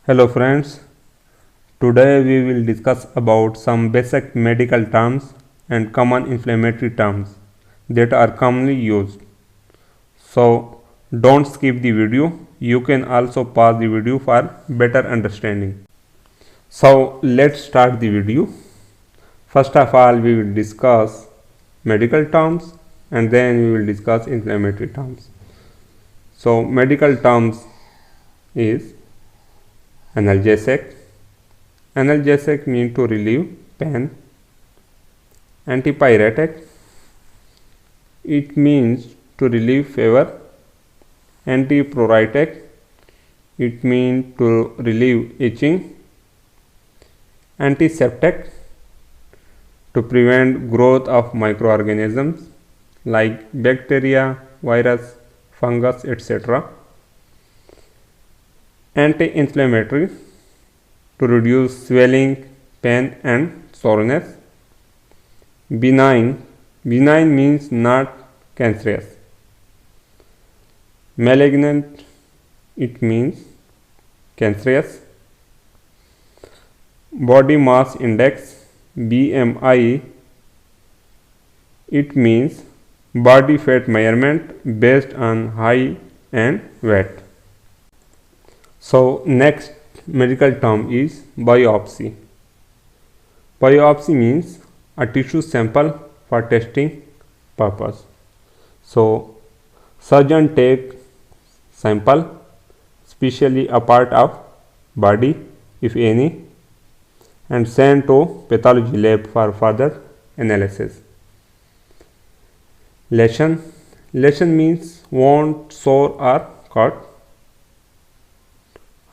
Hello friends, today we will discuss about some basic medical terms and common inflammatory terms that are commonly used. So don't skip the video, you can also pause the video for better understanding. So let's start the video. First of all we will discuss medical terms and then we will discuss inflammatory terms. So medical terms is analgesic. Analgesic means to relieve pain. Antipyretic, it means to relieve fever. Antipruritic, it means to relieve itching. Antiseptic, to prevent growth of microorganisms like bacteria, virus, fungus, etc. Anti-inflammatory, to reduce swelling, pain and soreness. Benign, benign means not cancerous. Malignant, it means cancerous. Body mass index, BMI, it means body fat measurement based on height and weight. So next medical term is biopsy. Biopsy means a tissue sample for testing purpose. So surgeon take sample, especially a part of body if any, and send to pathology lab for further analysis. Lesion, lesion means wound, sore or cut.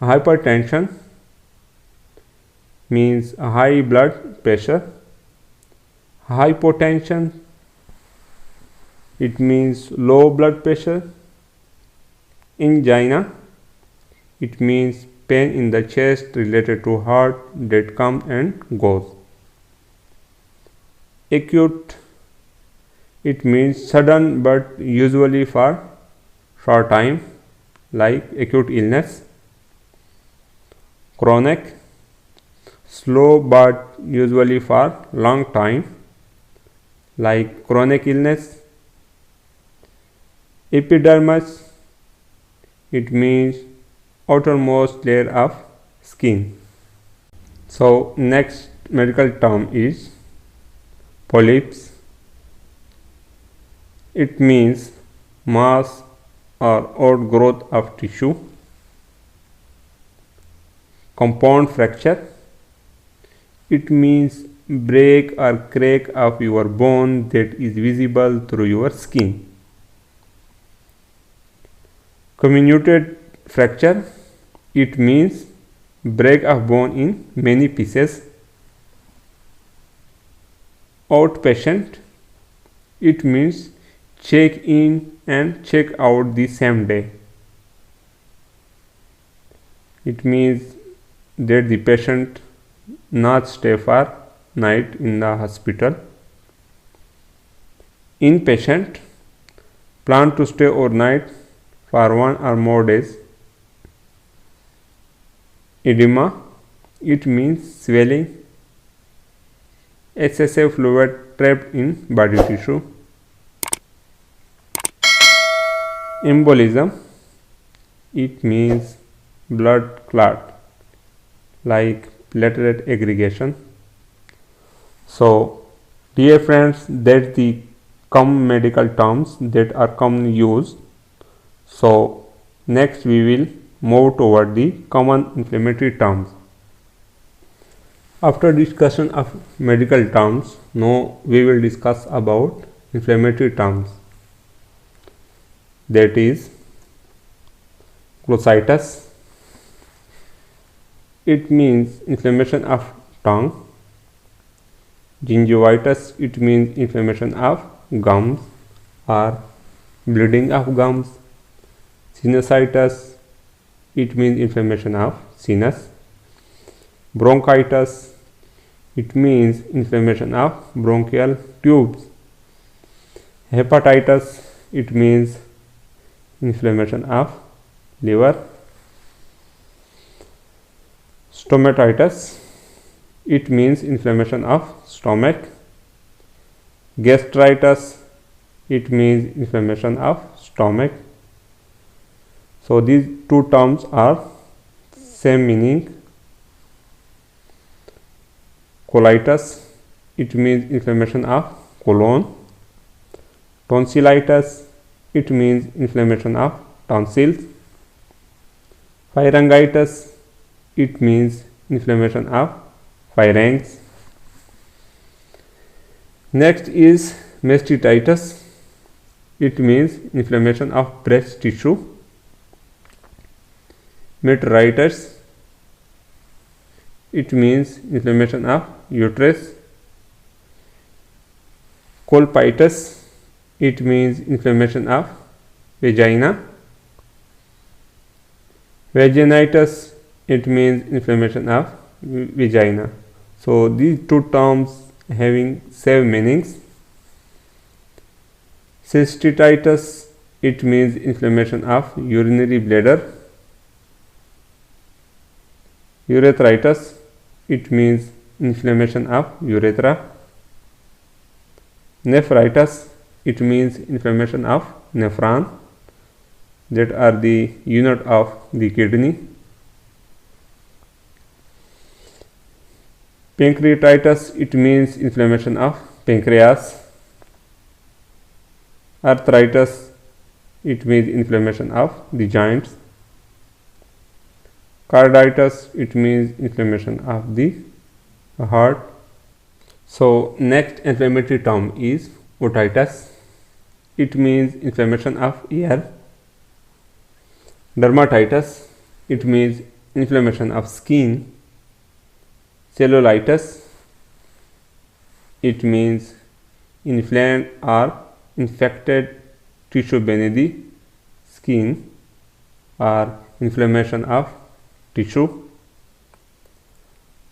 Hypertension means high blood pressure. Hypotension, it means low blood pressure. Angina, it means pain in the chest related to heart that comes and goes. Acute, it means sudden but usually for short time like acute illness. Chronic, slow but usually for long time like chronic illness. Epidermis, it means outermost layer of skin. So next medical term is polyps. It means mass or outgrowth of tissue. Compound fracture, it means break or crack of your bone that is visible through your skin. Comminuted fracture, it means break of bone in many pieces. Outpatient, it means check in and check out the same day. It means that the patient not stay for night in the hospital. Inpatient, plan to stay overnight for 1 or more days. Edema, it means swelling, excessive fluid trapped in body tissue. Embolism, it means blood clot like platelet aggregation. So dear friends, that's the common medical terms that are commonly used. So next we will move toward the common inflammatory terms. After discussion of medical terms, now we will discuss about inflammatory terms. That is glossitis, it means inflammation of tongue. Gingivitis, it means inflammation of gums or bleeding of gums. Sinusitis, it means inflammation of sinus. Bronchitis, it means inflammation of bronchial tubes. Hepatitis, it means inflammation of liver. Stomatitis, it means inflammation of stomach. Gastritis, it means inflammation of stomach. So these two terms are same meaning. Colitis, it means inflammation of colon. Tonsillitis, it means inflammation of tonsils. Pharyngitis, it means inflammation of pharynx. Next is mastitis, it means inflammation of breast tissue. Metritis, it means inflammation of uterus. Colpitis, it means inflammation of vagina. Vaginitis, it means inflammation of vagina. So these two terms having same meanings. Cystitis, it means inflammation of urinary bladder. Urethritis, it means inflammation of urethra. Nephritis, it means inflammation of nephron, that are the unit of the kidney. Pancreatitis, it means inflammation of pancreas. Arthritis, it means inflammation of the joints. Carditis, it means inflammation of the heart. So next inflammatory term is otitis. It means inflammation of ear. Dermatitis, it means inflammation of skin. Cellulitis, it means inflamed or infected tissue beneath the skin or inflammation of tissue.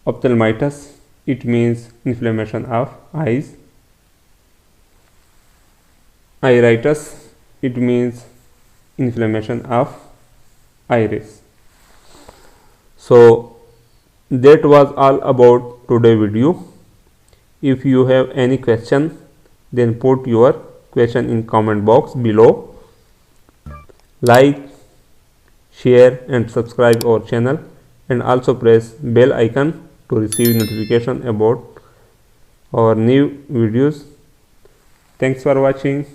Ophthalmitis, it means inflammation of eyes. Iritis, it means inflammation of iris. So that was all about today's video. If you have any question, then put your question in comment box below. Like, share and subscribe our channel, and also press bell icon to receive notification about our new videos. Thanks for watching.